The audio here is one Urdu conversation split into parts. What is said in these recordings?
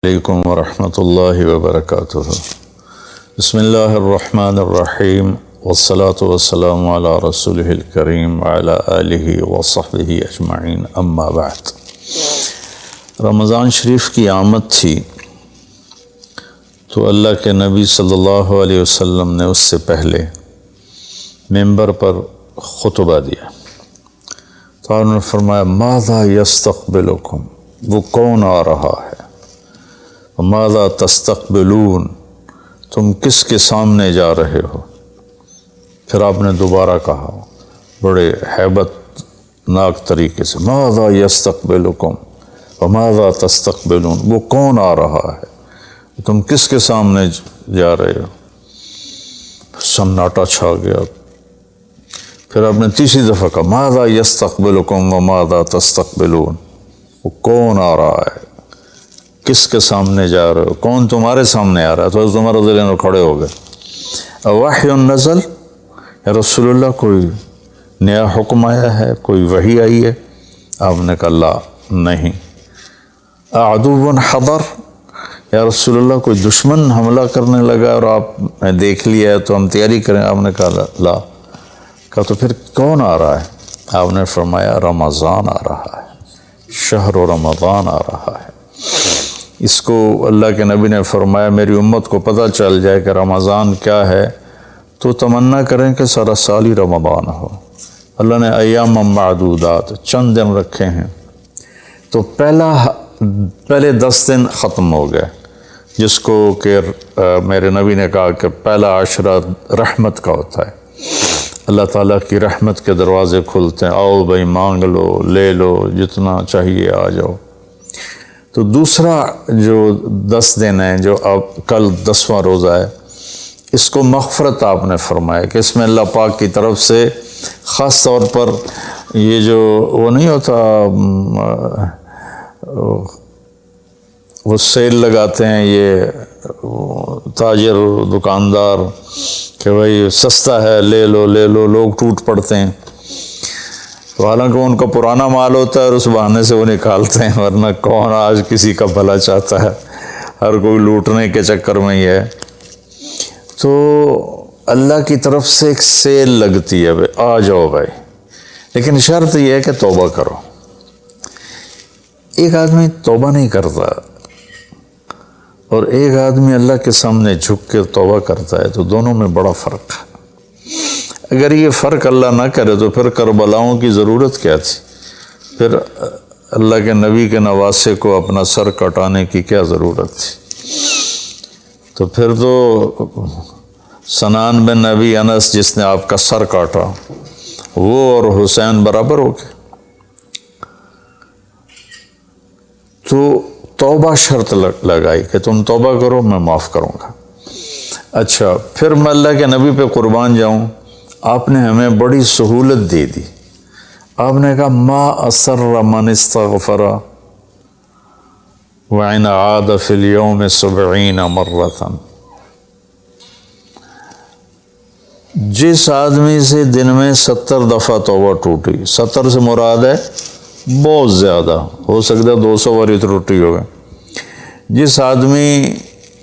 علیکم ورحمۃ اللہ وبرکاتہ۔ بسم اللہ الرحمن الرحیم والصلاة والسلام علی رسولہ الکریم وعلی آلہ وصحبہ اجمعین، اما بعد۔ رمضان شریف کی آمد تھی تو اللہ کے نبی صلی اللہ علیہ وسلم نے اس سے پہلے ممبر پر خطبہ دیا تو انہوں نے فرمایا ماذا یستقبلکم، وہ کون آ رہا ہے، ماذا تستقبلون، تم کس کے سامنے جا رہے ہو۔ پھر آپ نے دوبارہ کہا بڑے ہیبت ناک طریقے سے ماذا یستقبلکم وماذا تستقبلون، وہ کون آ رہا ہے، تم کس کے سامنے جا رہے ہو۔ سناٹا چھا گیا۔ پھر آپ نے تیسری دفعہ کہا ماذا یستقبلکم وماذا تستقبلون، وہ کون آ رہا ہے، کس کے سامنے جا رہے ہو، کون تمہارے سامنے آ رہا ہے۔ تو حضرت عمر رضی اللہ عنہ کھڑے ہو گئے، وحی نزل، یا رسول اللہ کوئی نیا حکم آیا ہے، کوئی وحی آئی ہے۔ آپ نے کہا لا، نہیں۔ عدو حضر، یا رسول اللہ کوئی دشمن حملہ کرنے لگا اور آپ نے دیکھ لیا ہے تو ہم تیاری کریں۔ آپ نے کہا لا۔ کہا تو پھر کون آ رہا ہے؟ آپ نے فرمایا رمضان آ رہا ہے، شہر رمضان آ رہا ہے۔ اس کو اللہ کے نبی نے فرمایا میری امت کو پتہ چل جائے کہ رمضان کیا ہے تو تمنا کریں کہ سارا سال ہی رمضان ہو۔ اللہ نے ایام معدودات، چند دن رکھے ہیں، تو پہلے 10 دن ختم ہو گئے، جس کو کہ میرے نبی نے کہا کہ پہلا عشرہ رحمت کا ہوتا ہے، اللہ تعالیٰ کی رحمت کے دروازے کھلتے ہیں، آؤ بھائی مانگ لو، لے لو، جتنا چاہیے آ جاؤ۔ تو دوسرا جو 10 دن ہیں، جو اب کل 10واں روزہ ہے، اس کو مغفرت آپ نے فرمایا کہ اس میں اللہ پاک کی طرف سے خاص طور پر یہ جو وہ نہیں ہوتا، وہ سیل لگاتے ہیں یہ تاجر دکاندار کہ بھائی سستا ہے، لے لو لے لو، لوگ ٹوٹ پڑتے ہیں۔ تو حالانکہ ان کا پرانا مال ہوتا ہے اور اس بہانے سے وہ نکالتے ہیں، ورنہ کون آج کسی کا بھلا چاہتا ہے، ہر کوئی لوٹنے کے چکر میں ہی ہے۔ تو اللہ کی طرف سے ایک سیل لگتی ہے، بھائی آ جاؤ بھائی، لیکن شرط یہ ہے کہ توبہ کرو۔ ایک آدمی توبہ نہیں کرتا اور ایک آدمی اللہ کے سامنے جھک کے توبہ کرتا ہے، تو دونوں میں بڑا فرق ہے۔ اگر یہ فرق اللہ نہ کرے تو پھر کربلاؤں کی ضرورت کیا تھی، پھر اللہ کے نبی کے نواسے کو اپنا سر کٹانے کی کیا ضرورت تھی۔ تو پھر تو سنان بن نبی انس جس نے آپ کا سر کاٹا، وہ اور حسین برابر ہو گئے۔ تو توبہ شرط لگائی کہ تم توبہ کرو، میں معاف کروں گا۔ اچھا، پھر میں اللہ کے نبی پہ قربان جاؤں، آپ نے ہمیں بڑی سہولت دے دی۔ آپ نے کہا ما اسر من استغفر وعن عاد فی اليوم 70 مرۃ، جس آدمی سے دن میں 70 دفعہ توبہ ٹوٹی، 70 سے مراد ہے بہت زیادہ، ہو سکتا ہے 200 باری ٹوٹی ہوگا، جس آدمی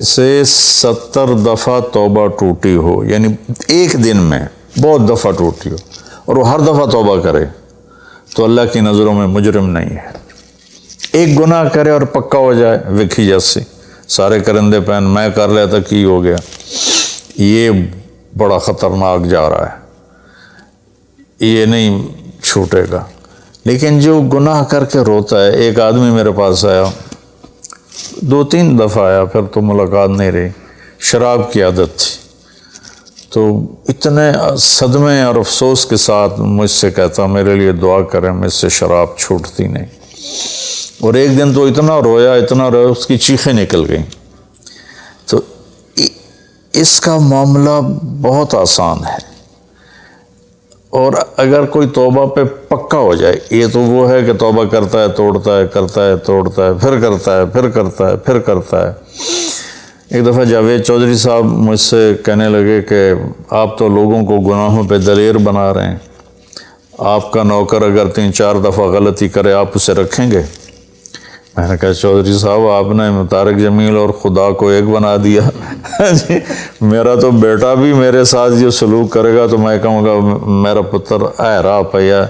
سے 70 دفعہ توبہ ٹوٹی ہو، یعنی ایک دن میں بہت دفعہ ٹوٹی ہو اور وہ ہر دفعہ توبہ کرے، تو اللہ کی نظروں میں مجرم نہیں ہے۔ ایک گناہ کرے اور پکا ہو جائے، وکھی جیسی سارے کرندے پہن میں کر لیا تھا کی ہو گیا، یہ بڑا خطرناک جا رہا ہے، یہ نہیں چھوٹے گا۔ لیکن جو گناہ کر کے روتا ہے، ایک آدمی میرے پاس آیا، 2-3 دفعہ آیا، پھر تو ملاقات نہیں رہی، شراب کی عادت تھی، تو اتنے صدمے اور افسوس کے ساتھ مجھ سے کہتا میرے لیے دعا کریں، مجھ سے شراب چھوٹتی نہیں۔ اور ایک دن تو اتنا رویا اس کی چیخیں نکل گئیں۔ تو اس کا معاملہ بہت آسان ہے، اور اگر کوئی توبہ پہ پکا ہو جائے، یہ تو وہ ہے کہ توبہ کرتا ہے توڑتا ہے، کرتا ہے توڑتا ہے، پھر کرتا ہے، پھر کرتا ہے، پھر کرتا ہے۔ ایک دفعہ جاوید چودھری صاحب مجھ سے کہنے لگے کہ آپ تو لوگوں کو گناہوں پہ دلیر بنا رہے ہیں، آپ کا نوکر اگر 3-4 دفعہ غلطی کرے آپ اسے رکھیں گے؟ میں نے کہا چودھری صاحب آپ نے طارق جمیل اور خدا کو ایک بنا دیا جی میرا تو بیٹا بھی میرے ساتھ یہ سلوک کرے گا تو میں کہوں گا میرا پتر اے راہ پیا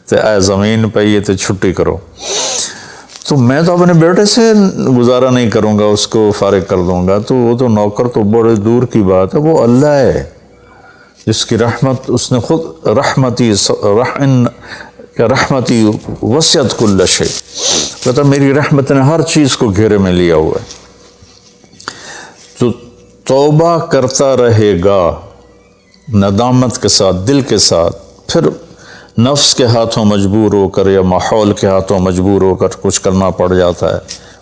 تے اے زمین پئی تے چھٹی کرو، تو میں تو اپنے بیٹے سے گزارا نہیں کروں گا، اس کو فارغ کر دوں گا، تو وہ تو نوکر تو بڑے دور کی بات ہے، وہ اللہ ہے جس کی رحمت اس نے خود رحمتی وسعت کل شیء، کہتا میری رحمت نے ہر چیز کو گھیرے میں لیا ہوا ہے۔ تو توبہ کرتا رہے گا ندامت کے ساتھ، دل کے ساتھ، پھر نفس کے ہاتھوں مجبور ہو کر یا ماحول کے ہاتھوں مجبور ہو کر کچھ کرنا پڑ جاتا ہے،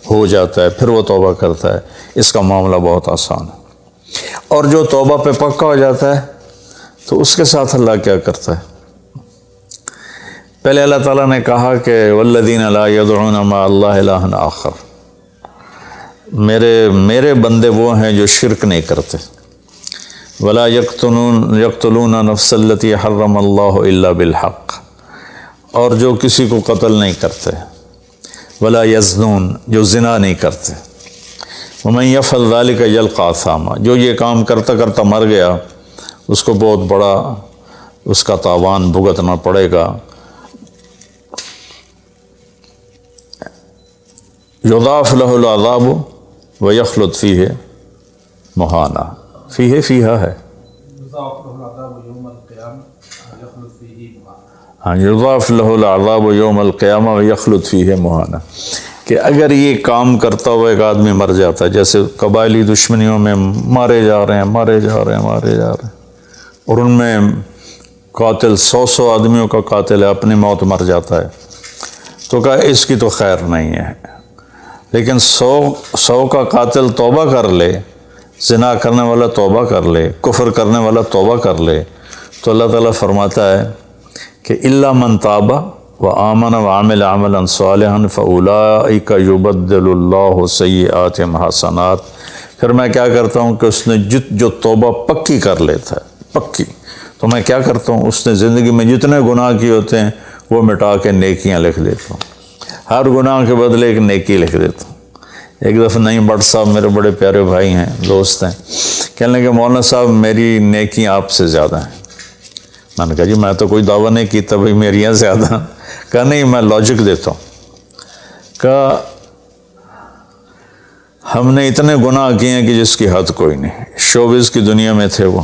ہو جاتا ہے، پھر وہ توبہ کرتا ہے، اس کا معاملہ بہت آسان ہے۔ اور جو توبہ پہ پکا ہو جاتا ہے تو اس کے ساتھ اللہ کیا کرتا ہے؟ پہلے اللہ تعالیٰ نے کہا کہ والذین لا یدعون مع اللہ الہ آخر، میرے بندے وہ ہیں جو شرک نہیں کرتے، ولا یقتلون نفس التی حرم اللہ الا بالحق، اور جو کسی کو قتل نہیں کرتے، ولا یزنون، جو زنا نہیں کرتے، ومن یفعل ذلک یلقی اثاما، جو یہ کام کرتا کرتا مر گیا اس کو بہت بڑا اس کا تاوان بھگتنا پڑے گا۔ یضاعف لہ العذاب ویخلد فیہ مہانا، فیہا ہے، ہاں یضاعف لہ العذاب یوم القیامہ ویخلد فیہ مہانا، کہ اگر یہ کام کرتا ہوا ایک آدمی مر جاتا ہے، جیسے قبائلی دشمنیوں میں مارے جا رہے ہیں اور ان میں قاتل 100 آدمیوں کا قاتل ہے، اپنی موت مر جاتا ہے، تو کہا اس کی تو خیر نہیں ہے، لیکن 100 کا قاتل توبہ کر لے، زنا کرنے والا توبہ کر لے، کفر کرنے والا توبہ کر لے، تو اللہ تعالیٰ فرماتا ہے کہ الا من تاب وآمن وعمل عملا صالحا فاولئک یبدل اللہ سیئاتہم حسنات، پھر میں کیا کرتا ہوں کہ اس نے جو توبہ پکی کر لیتا ہے، پکی، تو میں کیا کرتا ہوں اس نے زندگی میں جتنے گناہ کیے ہوتے ہیں وہ مٹا کے نیکیاں لکھ دیتا ہوں، ہر گناہ کے بدلے ایک نیکی لکھ دیتا ہوں۔ ایک دفعہ نعیم بٹ صاحب میرے بڑے پیارے بھائی ہیں، دوست ہیں، کہنے لگے مولانا صاحب میری نیکیاں آپ سے زیادہ ہیں۔ میں نے کہا جی میں تو کوئی دعویٰ نہیں کیتا بھائی میریاں زیادہ، کہا نہیں میں لاجک دیتا ہوں، کہا ہم نے اتنے گناہ کیے ہیں کہ جس کی حد کوئی نہیں، شوبز کی دنیا میں تھے وہ،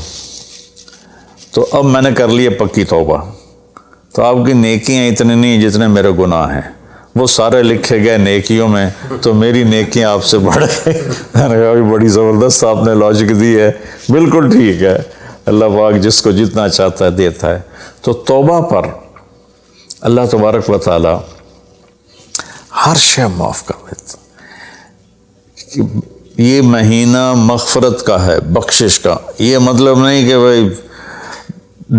تو اب میں نے کر لیے پکی توبہ، تو آپ کی نیکیاں اتنی نہیں جتنے میرے گناہ ہیں، وہ سارے لکھے گئے نیکیوں میں، تو میری نیکیاں آپ سے بڑھ گئی۔ میں نے کہا بڑی زبردست آپ نے لاجک دی ہے، بالکل ٹھیک ہے، اللہ پاک جس کو جتنا چاہتا ہے دیتا ہے۔ تو توبہ پر اللہ تبارک و تعالی ہر شے معاف کر دیتا، یہ مہینہ مغفرت کا ہے، بخشش کا، یہ مطلب نہیں کہ بھائی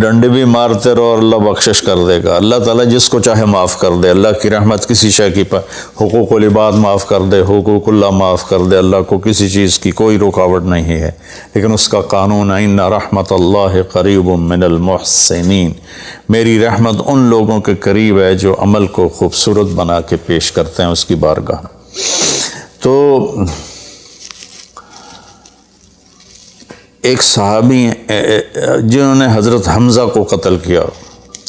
ڈنڈے بھی مارتے رہو اور اللہ بخشش کر دے گا، اللہ تعالیٰ جس کو چاہے معاف کر دے، اللہ کی رحمت کسی شے کی حقوق العباد معاف کر دے، حقوق اللہ معاف کر دے، اللہ کو کسی چیز کی کوئی رکاوٹ نہیں ہے، لیکن اس کا قانون ہے ان رحمت اللہ قریب من المحسنین، میری رحمت ان لوگوں کے قریب ہے جو عمل کو خوبصورت بنا کے پیش کرتے ہیں اس کی بارگاہ۔ تو ایک صحابی جنہوں نے حضرت حمزہ کو قتل کیا،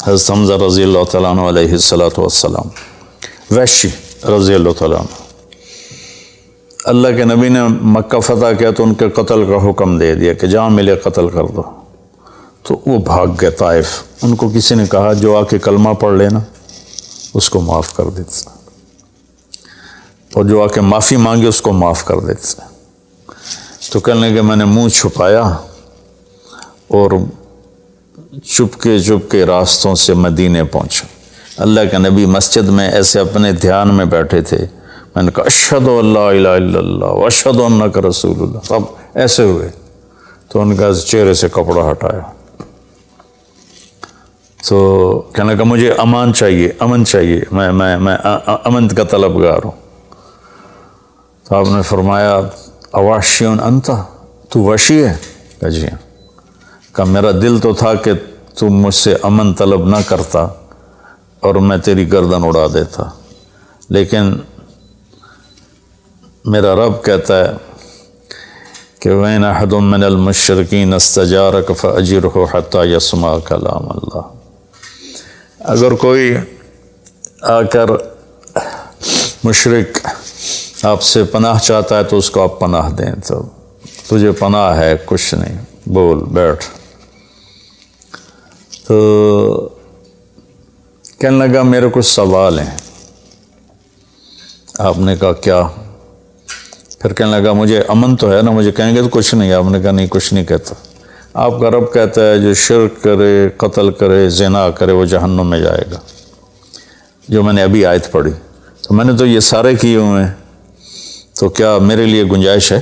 حضرت حمزہ رضی اللہ تعالیٰ عنہ علیہ السلام، وحشی رضی اللہ تعالیٰ عنہ، اللہ کے نبی نے مکہ فتح کیا تو ان کے قتل کا حکم دے دیا کہ جہاں ملے قتل کر دو، تو وہ بھاگ گئے طائف، ان کو کسی نے کہا جو آ کے کلمہ پڑھ لینا اس کو معاف کر دیتا، اور جو آ کے معافی مانگے اس کو معاف کر دیتا۔ تو کہنے کہ میں نے منہ چھپایا اور چپ کے راستوں سے مدینے پہنچا، اللہ کے نبی مسجد میں ایسے اپنے دھیان میں بیٹھے تھے، میں نے کہا اشہد ان لا الہ الا اللہ واشہد انک رسول اللہ، سب ایسے ہوئے، تو ان کا چہرے سے کپڑا ہٹایا، تو کہنے کہ مجھے امن چاہیے، میں امن کا طلبگار ہوں۔ تو آپ نے فرمایا اواشیون انتا، تو وحشی ہے؟ کہا جی ہاں۔ کہا میرا دل تو تھا کہ تم مجھ سے امن طلب نہ کرتا اور میں تیری گردن اڑا دیتا، لیکن میرا رب کہتا ہے کہ وَإِنْ أَحَدٌ مِّنَ الْمُشْرِكِينَ اسْتَجَارَكَ فَأَجِرْهُ حَتَّى يَسْمَعَ كَلَامَ اللَّهِ۔ اگر کوئی آ کر مشرک آپ سے پناہ چاہتا ہے تو اس کو آپ پناہ دیں، تو تجھے پناہ ہے، کچھ نہیں، بول بیٹھ۔ تو کہنے لگا میرے کچھ سوال ہیں۔ آپ نے کہا کیا؟ پھر کہنے لگا مجھے امن تو ہے نا، مجھے کہیں گے تو کچھ نہیں۔ آپ نے کہا نہیں، کچھ نہیں کہتا۔ آپ کا رب کہتا ہے جو شرک کرے، قتل کرے، زنا کرے، وہ جہنم میں جائے گا، جو میں نے ابھی آیت پڑھی۔ تو میں نے تو یہ سارے کیے ہوئے ہیں، تو کیا میرے لیے گنجائش ہے؟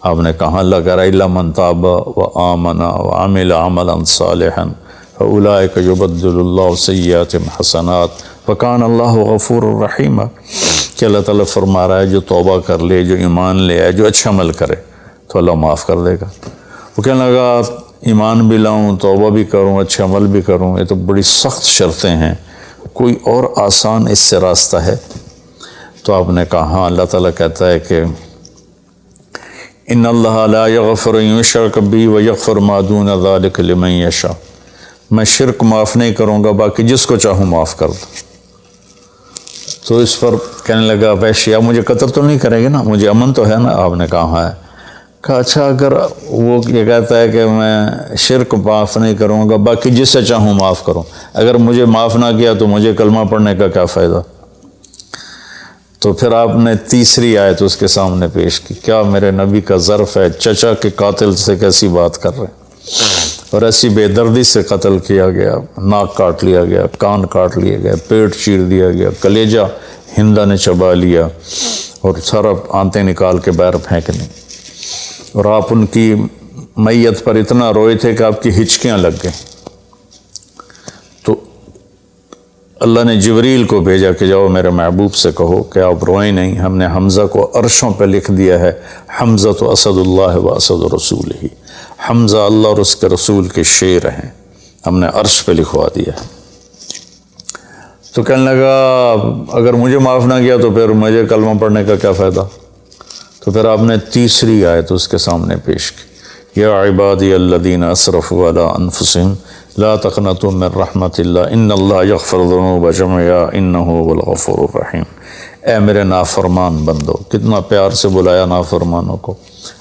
آپ نے کہا اللہ کہہ رہا الا من تاب وآمن وعمل عملا صالحا فاولئک یبدل اللہ سیئاتہم حسنات وکان اللہ غفور الرحیم، کہ اللہ تعالیٰ فرما رہا ہے جو توبہ کر لے، جو ایمان لے آئے، جو اچھا عمل کرے تو اللہ معاف کر دے گا۔ وہ کہنے لگا ایمان بھی لاؤں، توبہ بھی کروں، اچھا عمل بھی کروں، یہ تو بڑی سخت شرطیں ہیں، کوئی اور آسان اس سے راستہ ہے؟ تو آپ نے کہا ہاں، اللہ تعالیٰ کہتا ہے کہ ان اللہ لا یغفر ان یشرک بہ ویغفر ما دون ذلک لمن یشاء، میں شرک معاف نہیں کروں گا، باقی جس کو چاہوں معاف کر دوں۔ تو اس پر کہنے لگا وحشی آپ مجھے قتل تو نہیں کریں گے نا، مجھے امن تو ہے نا؟ آپ نے کہا ہے۔ کہا اچھا اگر وہ یہ کہتا ہے کہ میں شرک معاف نہیں کروں گا، باقی جس سے چاہوں معاف کروں، اگر مجھے معاف نہ کیا تو مجھے کلمہ پڑھنے کا کیا فائدہ؟ تو پھر آپ نے تیسری آیت اس کے سامنے پیش کی، کیا میرے نبی کا ظرف ہے چچا کے قاتل سے کیسی بات کر رہے ہیں، اور ایسی بے دردی سے قتل کیا گیا، ناک کاٹ لیا گیا، کان کاٹ لیے گئے، پیٹ چیر دیا گیا، کلیجہ ہندا نے چبا لیا اور سارا آنتیں نکال کے باہر پھینکنی، اور آپ ان کی میت پر اتنا روئے تھے کہ آپ کی ہچکیاں لگ گئیں۔ تو اللہ نے جبریل کو بھیجا کہ جاؤ میرے محبوب سے کہو کہ آپ روئیں نہیں، ہم نے حمزہ کو عرشوں پہ لکھ دیا ہے، حمزہ تو اسد اللہ و اسد رسول ہی، حمزہ اللہ اور اس کے رسول کے شیر ہیں، ہم نے عرش پہ لکھوا دیا ہے۔ تو کہنے لگا اگر مجھے معاف نہ کیا تو پھر مجھے کلمہ پڑھنے کا کیا فائدہ؟ تو پھر آپ نے تیسری آیت اس کے سامنے پیش کی، یا عبادی الذین اسرفوا علی انفسہم لا تقنطوا من رحمت اللہ ان اللہ یغفر الذنوب جميعا انہ هو الغفور الرحیم۔ اے میرے نافرمان بندو، کتنا پیار سے بلایا نافرمانوں کو،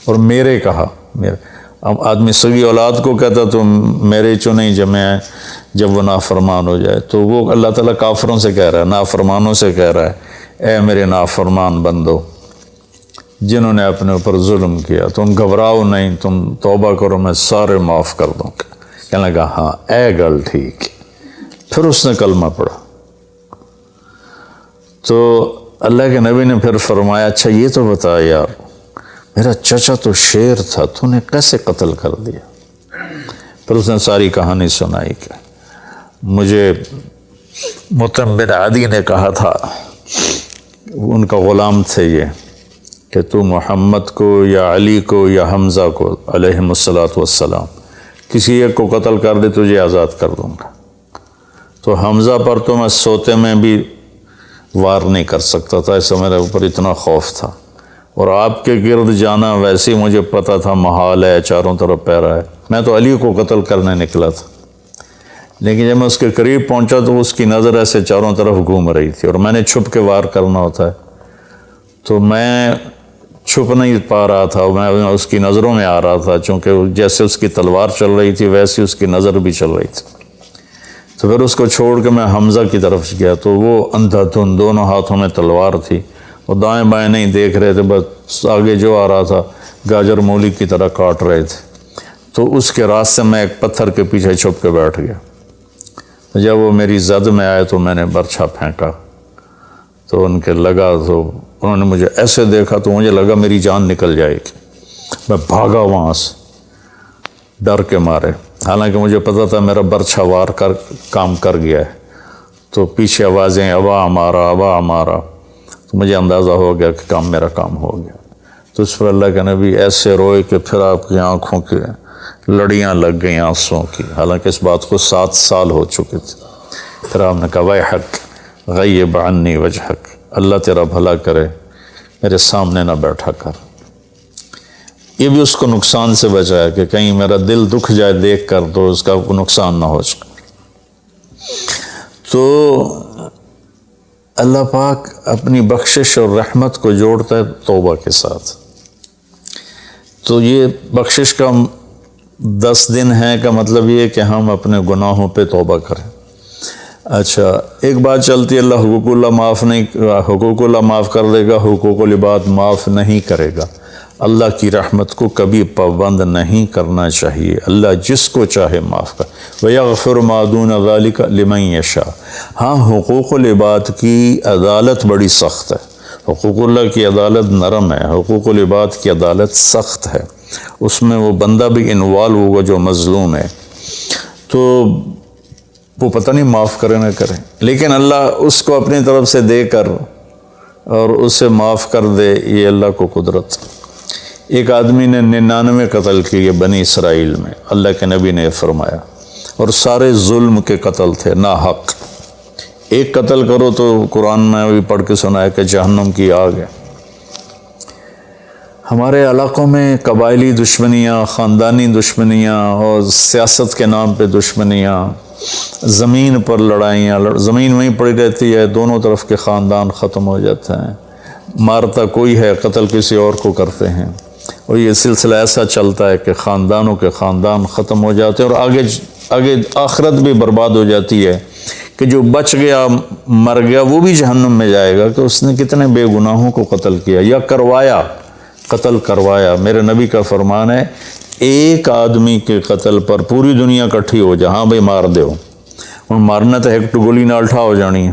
اور میرے کہا، میرے اب آدمی سگی اولاد کو کہتا تو میرے چنے جمع ہے، جب وہ نافرمان ہو جائے تو وہ اللہ تعالیٰ کافروں سے کہہ رہا ہے، نافرمانوں سے کہہ رہا ہے اے میرے نافرمان بندو جنہوں نے اپنے اوپر ظلم کیا، تم گھبراؤ نہیں، تم توبہ کرو، میں سارے معاف کر دوں گا۔ کہنے لگا ہاں اے گل ٹھیک۔ پھر اس نے کلمہ پڑھا تو اللہ کے نبی نے پھر فرمایا اچھا یہ تو بتا یار، میرا چچا تو شیر تھا، تو نے کیسے قتل کر دیا؟ پھر اس نے ساری کہانی سنائی کہ مجھے مطعم بن عدی نے کہا تھا، ان کا غلام تھے یہ، کہ تو محمد کو یا علی کو یا حمزہ کو علیہم الصلاۃ والسلام کسی ایک کو قتل کر دے تجھے آزاد کر دوں گا۔ تو حمزہ پر تو میں سوتے میں بھی وار نہیں کر سکتا تھا، ایسا میرے اوپر اتنا خوف تھا، اور آپ کے گرد جانا ویسے ہی مجھے پتہ تھا محال ہے، چاروں طرف پیرا ہے، میں تو علی کو قتل کرنے نکلا تھا، لیکن جب میں اس کے قریب پہنچا تو اس کی نظر ایسے چاروں طرف گھوم رہی تھی، اور میں نے چھپ کے وار کرنا ہوتا ہے، تو میں چھپ نہیں پا رہا تھا، میں اس کی نظروں میں آ رہا تھا، چونکہ جیسے اس کی تلوار چل رہی تھی ویسے اس کی نظر بھی چل رہی تھی۔ تو پھر اس کو چھوڑ کے میں حمزہ کی طرف گیا تو وہ اندھا دھند، دونوں ہاتھوں میں تلوار تھی، اور دائیں بائیں نہیں دیکھ رہے تھے، بس آگے جو آ رہا تھا گاجر مولی کی طرح کاٹ رہے تھے۔ تو اس کے راستے میں ایک پتھر کے پیچھے چھپ کے بیٹھ گیا، جب وہ میری زد میں آئے تو میں نے برچھا پھینکا، تو ان کے لگا، تو انہوں نے مجھے ایسے دیکھا تو مجھے لگا میری جان نکل جائے گی، میں بھاگا وہاں سے ڈر کے مارے، حالانکہ مجھے پتا تھا میرا برچھا وار کر کام کر گیا ہے، تو پیچھے آوازیں ابا ہمارا ابا ہمارا، تو مجھے اندازہ ہو گیا کہ میرا کام ہو گیا۔ تو اس پر اللہ کے نبی ایسے روئے کہ پھر آپ کی آنکھوں کی لڑیاں لگ گئیں آنسوں کی، حالانکہ اس بات کو 7 سال ہو چکے تھے۔ پھر آپ نے کہا ویحک غیب عنی وجہک، اللہ تیرا بھلا کرے میرے سامنے نہ بیٹھا کر۔ یہ بھی اس کو نقصان سے بچایا کہ کہیں میرا دل دکھ جائے دیکھ کر تو اس کا نقصان نہ ہو جائے۔ تو اللہ پاک اپنی بخشش اور رحمت کو جوڑتا ہے توبہ کے ساتھ۔ تو یہ بخشش کا 10 دن ہے کا مطلب یہ ہے کہ ہم اپنے گناہوں پہ توبہ کریں۔ اچھا، ایک بات چلتی ہے، اللہ حقوق اللہ معاف کر دے گا، حقوق العباد معاف نہیں کرے گا۔ اللہ کی رحمت کو کبھی پابند نہیں کرنا چاہیے، اللہ جس کو چاہے معاف کر۔ وَيَغْفِرُ مَا دُونَ ذَلِكَ لِمَن يَشَاءُ۔ ہاں، حقوق العباد کی عدالت بڑی سخت ہے۔ حقوق اللہ کی عدالت نرم ہے، حقوق العباد کی عدالت سخت ہے، اس میں وہ بندہ بھی انوالو ہوگا جو مظلوم ہے، تو وہ پتہ نہیں معاف کرے نہ کرے، لیکن اللہ اس کو اپنی طرف سے دے کر اور اسے معاف کر دے، یہ اللہ کو قدرت۔ ایک آدمی نے 99 قتل کیے بنی اسرائیل میں، اللہ کے نبی نے فرمایا، اور سارے ظلم کے قتل تھے، ناحق۔ ایک قتل کرو تو قرآن میں بھی پڑھ کے سنایا کہ جہنم کی آگ ہے۔ ہمارے علاقوں میں قبائلی دشمنیاں، خاندانی دشمنیاں اور سیاست کے نام پہ دشمنیاں، زمین پر لڑائیاں، زمین وہیں پڑی رہتی ہے، دونوں طرف کے خاندان ختم ہو جاتے ہیں، مارتا کوئی ہے، قتل کسی اور کو کرتے ہیں، اور یہ سلسلہ ایسا چلتا ہے کہ خاندانوں کے خاندان ختم ہو جاتے ہیں، اور آگے آخرت بھی برباد ہو جاتی ہے کہ جو بچ گیا مر گیا وہ بھی جہنم میں جائے گا کہ اس نے کتنے بے گناہوں کو قتل کیا یا قتل کروایا۔ میرے نبی کا فرمان ہے، ایک آدمی کے قتل پر پوری دنیا اکٹھی ہو جا، ہاں بھائی مار دے ہو، اور مارنا تو ایک گولی نال ٹھا ہو جانی ہے،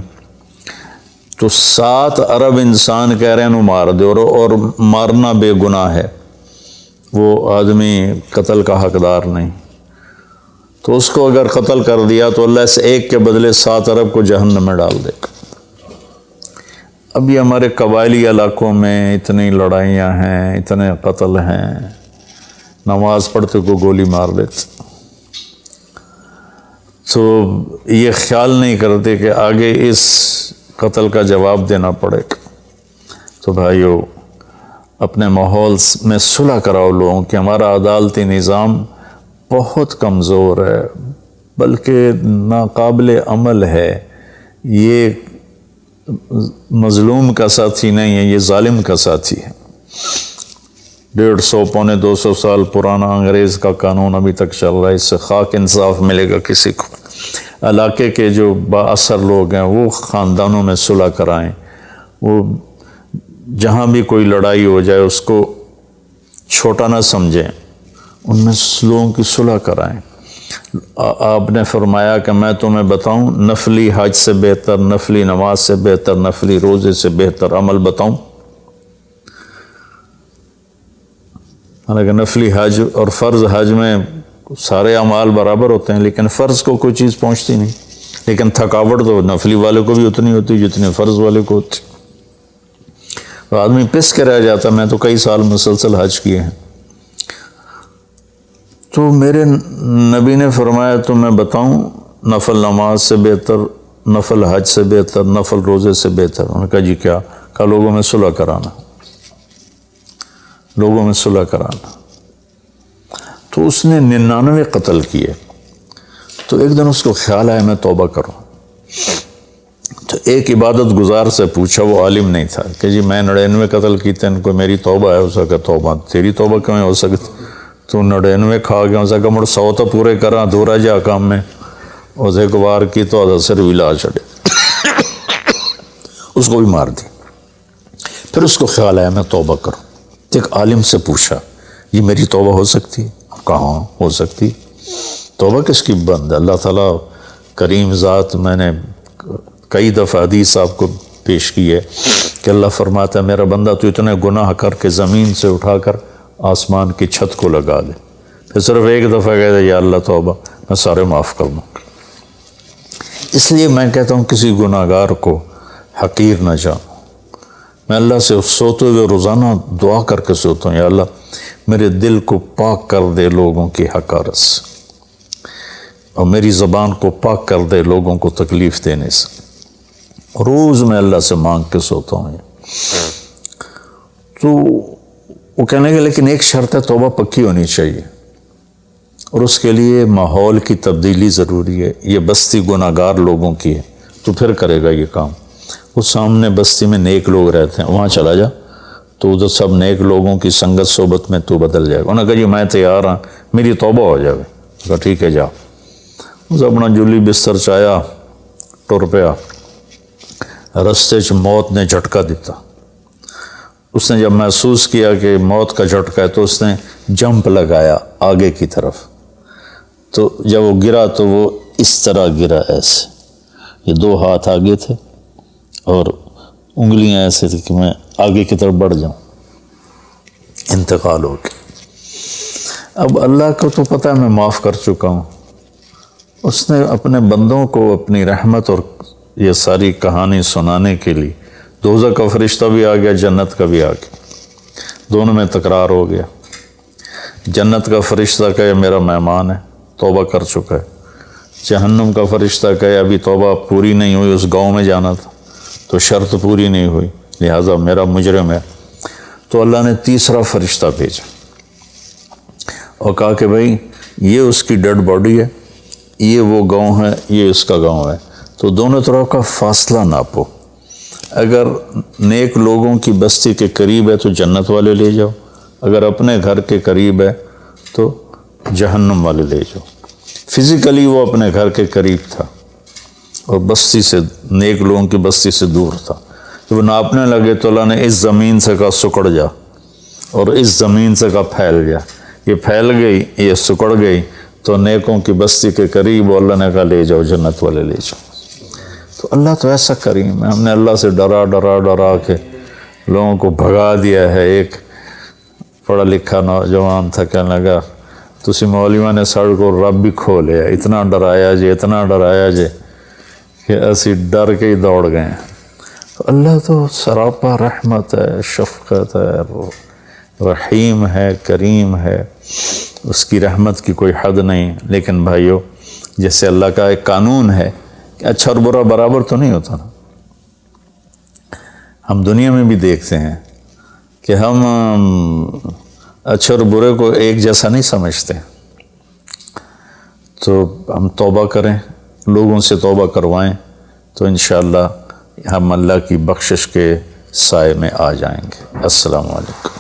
تو 7 ارب انسان کہہ رہے ہیں انہوں مار دے، اور مارنا بے گناہ ہے، وہ آدمی قتل کا حقدار نہیں، تو اس کو اگر قتل کر دیا تو اللہ اس ایک کے بدلے 7 ارب کو جہنم میں ڈال دے گا۔ اب یہ ہمارے قبائلی علاقوں میں اتنی لڑائیاں ہیں، اتنے قتل ہیں، نماز پڑھتے کو گولی مار دیتے، تو یہ خیال نہیں کرتے کہ آگے اس قتل کا جواب دینا پڑے گا۔ تو بھائیو، اپنے ماحول میں صلح کراؤ لوگوں کہ ہمارا عدالتی نظام بہت کمزور ہے، بلکہ ناقابل عمل ہے، یہ مظلوم کا ساتھی نہیں ہے، یہ ظالم کا ساتھی ہے۔ 150 پونے 200 سال پرانا انگریز کا قانون ابھی تک چل رہا ہے، اس سے خاک انصاف ملے گا کسی کو۔ علاقے کے جو با اثر لوگ ہیں وہ خاندانوں میں صلح کرائیں، وہ جہاں بھی کوئی لڑائی ہو جائے اس کو چھوٹا نہ سمجھیں، ان میں لوگوں کی صلح کرائیں۔ آپ نے فرمایا کہ میں تمہیں بتاؤں نفلی حج سے بہتر، نفلی نماز سے بہتر، نفلی روزے سے بہتر عمل بتاؤں؟ حالانکہ نفلی حج اور فرض حج میں سارے اعمال برابر ہوتے ہیں، لیکن فرض کو کوئی چیز پہنچتی نہیں، لیکن تھکاوٹ تو نفلی والے کو بھی اتنی ہوتی جتنی فرض والے کو ہوتی، تو آدمی پس کے رہ جاتا۔ میں تو کئی سال مسلسل حج کیے ہیں، تو میرے نبی نے فرمایا تو میں بتاؤں نفل نماز سے بہتر، نفل حج سے بہتر، نفل روزے سے بہتر؟ انہوں نے کہا جی کیا؟ کہا لوگوں میں صلح کرانا، لوگوں میں صلح کرانا۔ تو اس نے 99 قتل کیے، تو ایک دن اس کو خیال آیا میں توبہ کروں، تو ایک عبادت گزار سے پوچھا، وہ عالم نہیں تھا، کہ جی میں 99 قتل کیتے ہیں، کوئی میری توبہ ہے؟ ہو سکا توبہ تیری توبہ کیوں ہو سکتی؟ تو 99 کھا گیا، ہو سکا مڑ 100 تو پورے کرا دورا جا کام میں، اور ایک بار کی تو اثر بھی لا چڑے، اس کو بھی مار دی۔ پھر اس کو خیال آیا میں توبہ کروں، ایک عالم سے پوچھا یہ میری توبہ ہو سکتی؟ کہاں ہو سکتی؟ توبہ کس کی بند ہے؟ اللہ تعالیٰ کریم ذات، میں نے کئی دفعہ حدیث آپ کو پیش کی ہے کہ اللہ فرماتا ہے میرا بندہ تو اتنے گناہ کر کے زمین سے اٹھا کر آسمان کی چھت کو لگا دے، پھر صرف ایک دفعہ کہتے یا اللہ توبہ، میں سارے معاف کر دوں گا۔ اس لیے میں کہتا ہوں کسی گناہ گار کو حقیر نہ جانو۔ میں اللہ سے سوتے ہوئے روزانہ دعا کر کے سوتا ہوں، یا اللہ میرے دل کو پاک کر دے لوگوں کی حقارت سے، اور میری زبان کو پاک کر دے لوگوں کو تکلیف دینے سے۔ روز میں اللہ سے مانگ کے سوتا ہوں، تو وہ کہنے لگے لیکن ایک شرط ہے، توبہ پکی ہونی چاہیے، اور اس کے لیے ماحول کی تبدیلی ضروری ہے، یہ بستی گناہ گار لوگوں کی ہے، تو پھر کرے گا یہ کام۔ وہ سامنے بستی میں نیک لوگ رہتے ہیں، وہاں چلا جا، تو ادھر سب نیک لوگوں کی سنگت صحبت میں تو بدل جائے گا۔ انہوں نے کہا جی میں تیار ہوں، میری توبہ ہو جائے۔ کہا ٹھیک ہے جا۔ اس اپنا جلی بستر چایا، ٹر پیا، رستے چ موت نے جھٹکا دیتا۔ اس نے جب محسوس کیا کہ موت کا جھٹکا ہے تو اس نے جمپ لگایا آگے کی طرف، تو جب وہ گرا تو وہ اس طرح گرا، ایسے، یہ 2 ہاتھ آگے تھے اور انگلیاں ایسے تھی کہ میں آگے کی طرف بڑھ جاؤں، انتقال ہو گیا۔ اب اللہ کو تو پتہ ہے میں معاف کر چکا ہوں، اس نے اپنے بندوں کو اپنی رحمت اور یہ ساری کہانی سنانے کے لیے دوزخ کا فرشتہ بھی آ گیا، جنت کا بھی آ گیا، دونوں میں تکرار ہو گیا۔ جنت کا فرشتہ کہے میرا مہمان ہے، توبہ کر چکا ہے۔ جہنم کا فرشتہ کہے ابھی توبہ پوری نہیں ہوئی، اس گاؤں میں جانا تھا تو شرط پوری نہیں ہوئی، لہٰذا میرا مجرم ہے۔ تو اللہ نے تیسرا فرشتہ بھیجا اور کہا کہ بھائی یہ اس کی ڈیڈ باڈی ہے، یہ وہ گاؤں ہے، یہ اس کا گاؤں ہے، تو دونوں طرف کا فاصلہ ناپو، اگر نیک لوگوں کی بستی کے قریب ہے تو جنت والے لے جاؤ، اگر اپنے گھر کے قریب ہے تو جہنم والے لے جاؤ۔ فزیکلی وہ اپنے گھر کے قریب تھا اور بستی سے، نیک لوگوں کی بستی سے دور تھا۔ جب وہ ناپنے لگے تو اللہ نے اس زمین سے کہا سکڑ جا، اور اس زمین سے کہا پھیل جا، یہ پھیل گئی، یہ سکڑ گئی، تو نیکوں کی بستی کے قریب اللہ نے کہا لے جاؤ، جنت والے لے جاؤ۔ تو اللہ تو ایسا کریم ہے، ہم نے اللہ سے ڈرا ڈرا ڈرا کے لوگوں کو بھگا دیا ہے۔ ایک پڑھا لکھا نوجوان تھا، کہنے لگا تسی مولویوں نے ساڑھ کو رب بھی کھو لیا، اتنا ڈرایا جے، اتنا ڈرایا جے کہ اسی ڈر کے ہی دوڑ گئے ہیں۔ تو اللہ تو سراپا رحمت ہے، شفقت ہے، رحیم ہے، کریم ہے، اس کی رحمت کی کوئی حد نہیں۔ لیکن بھائیو، جیسے اللہ کا ایک قانون ہے کہ اچھا اور برا برابر تو نہیں ہوتا نا۔ ہم دنیا میں بھی دیکھتے ہیں کہ ہم اچھے اور برے کو ایک جیسا نہیں سمجھتے، تو ہم توبہ کریں، لوگوں سے توبہ کروائیں، تو انشاءاللہ ہم اللہ کی بخشش کے سائے میں آ جائیں گے۔ السلام علیکم۔